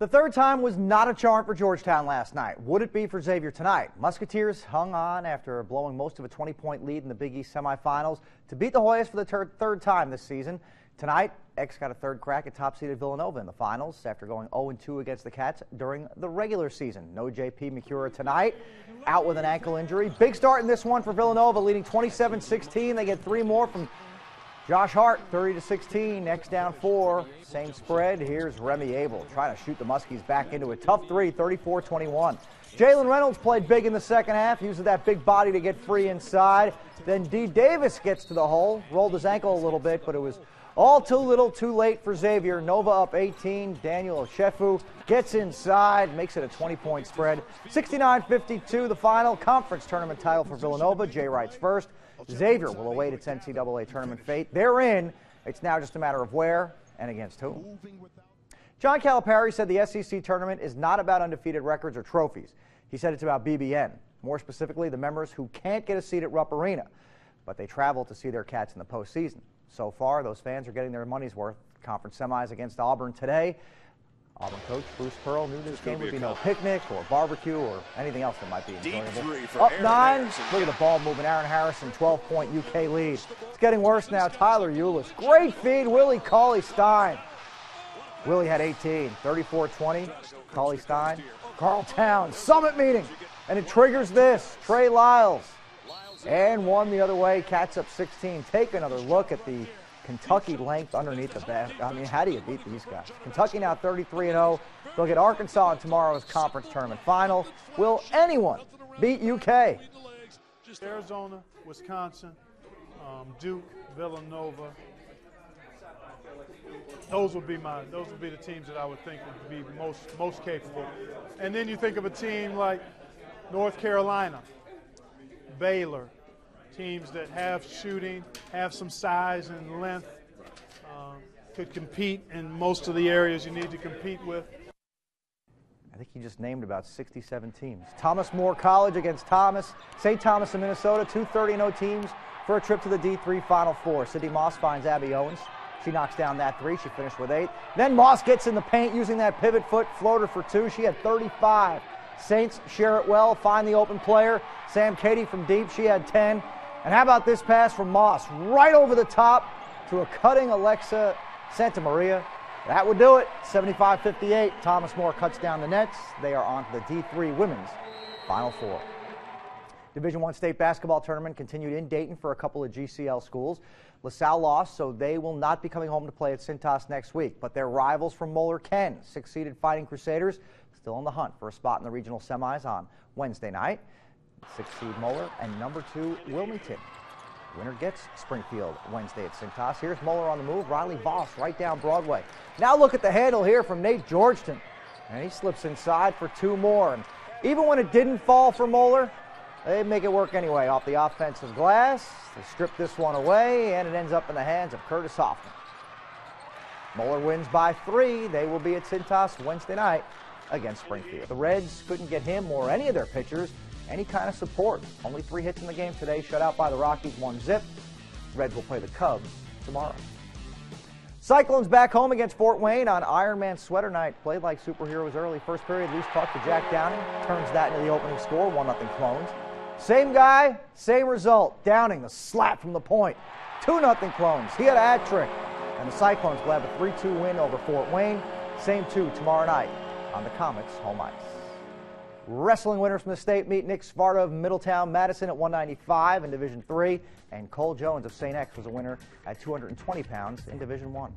The third time was not a charm for Georgetown last night. Would it be for Xavier tonight? Musketeers hung on after blowing most of a 20-point lead in the Big East semifinals to beat the Hoyas for the third time this season. Tonight, X got a third crack at top-seeded Villanova in the finals after going 0-2 against the Cats during the regular season. No J.P. McCura tonight, out with an ankle injury. Big start in this one for Villanova, leading 27-16. They get three more from Josh Hart, 30-16. Next down 4. Same spread. Here's Remy Abel trying to shoot the Muskies back into a tough three, 34-21. Jalen Reynolds played big in the second half, using that big body to get free inside. Then D. Davis gets to the hole, rolled his ankle a little bit, but it was all too little, too late for Xavier. Nova up 18. Daniel Oshefu gets inside, makes it a 20-point spread. 69-52, the final conference tournament title for Villanova. Jay Wright's first. Xavier will await its NCAA tournament fate. They're in. It's now just a matter of where and against whom. John Calipari said the SEC tournament is not about undefeated records or trophies. He said it's about BBN, more specifically the members who can't get a seat at Rupp Arena, but they travel to see their Cats in the postseason. So far, those fans are getting their money's worth. Conference semis against Auburn today. Auburn coach Bruce Pearl knew this game would be no picnic or barbecue or anything else that might be enjoyable. Up 9. Look at the ball moving. Aaron Harrison, 12-point UK lead. It's getting worse now. Tyler Eulis. Great feed. Willie Cauley-Stein. Willie had 18. 34-20. Cauley-Stein. Carl Towns. Summit meeting. And it triggers this. Trey Lyles. And one the other way. Cats up 16. Take another look at the Kentucky length underneath the basket. I mean, how do you beat these guys? Kentucky now 33-0. They'll get Arkansas in tomorrow's conference tournament final. Will anyone beat UK? Arizona, Wisconsin, Duke, Villanova. Those would be the teams that I would think would be most capable. And then you think of a team like North Carolina, Baylor. Teams that have shooting, have some size and length, could compete in most of the areas you need to compete with. I think you just named about 67 teams. Thomas More College against Thomas. St. Thomas in Minnesota, 2 30-0 teams for a trip to the D3 Final Four. Sydney Moss finds Abby Owens. She knocks down that 3. She finished with 8. Then Moss gets in the paint using that pivot foot floater for 2. She had 35. Saints share it well, find the open player. Sam Katie from deep, she had 10. And how about this pass from Moss right over the top to a cutting Alexa Santamaria. That would do it. 75-58. Thomas More cuts down the nets. They are on to the D3 Women's Final Four. Division I state basketball tournament continued in Dayton for a couple of GCL schools. LaSalle lost, so they will not be coming home to play at Cintas next week. But their rivals from Moeller can. 6-seeded Fighting Crusaders still on the hunt for a spot in the regional semis on Wednesday night. 6-seed Moeller and number 2 Wilmington. Winner gets Springfield Wednesday at Cintas. Here's Moeller on the move. Riley Voss right down Broadway. Now look at the handle here from Nate Georgeton. And he slips inside for 2 more. And even when it didn't fall for Moeller, they make it work anyway off the offensive glass. They strip this one away, and it ends up in the hands of Curtis Hoffman. Moeller wins by 3. They will be at Cintas Wednesday night against Springfield. The Reds couldn't get him or any of their pitchers any kind of support. Only 3 hits in the game today, shut out by the Rockies 1-0. Reds will play the Cubs tomorrow. Cyclones back home against Fort Wayne on Ironman Sweater Night. Played like superheroes early. First period, loose puck to Jack Downing. Turns that into the opening score, 1-0 Clones. Same guy, same result. Downing, the slap from the point. 2-0 Clones. He had a hat trick. And the Cyclones will have a 3-2 win over Fort Wayne. Same 2 tomorrow night on the Comets' home ice. Wrestling winners from the state meet Nick Svarta of Middletown Madison at 195 in Division III, and Cole Jones of St. X was a winner at 220 pounds in Division I.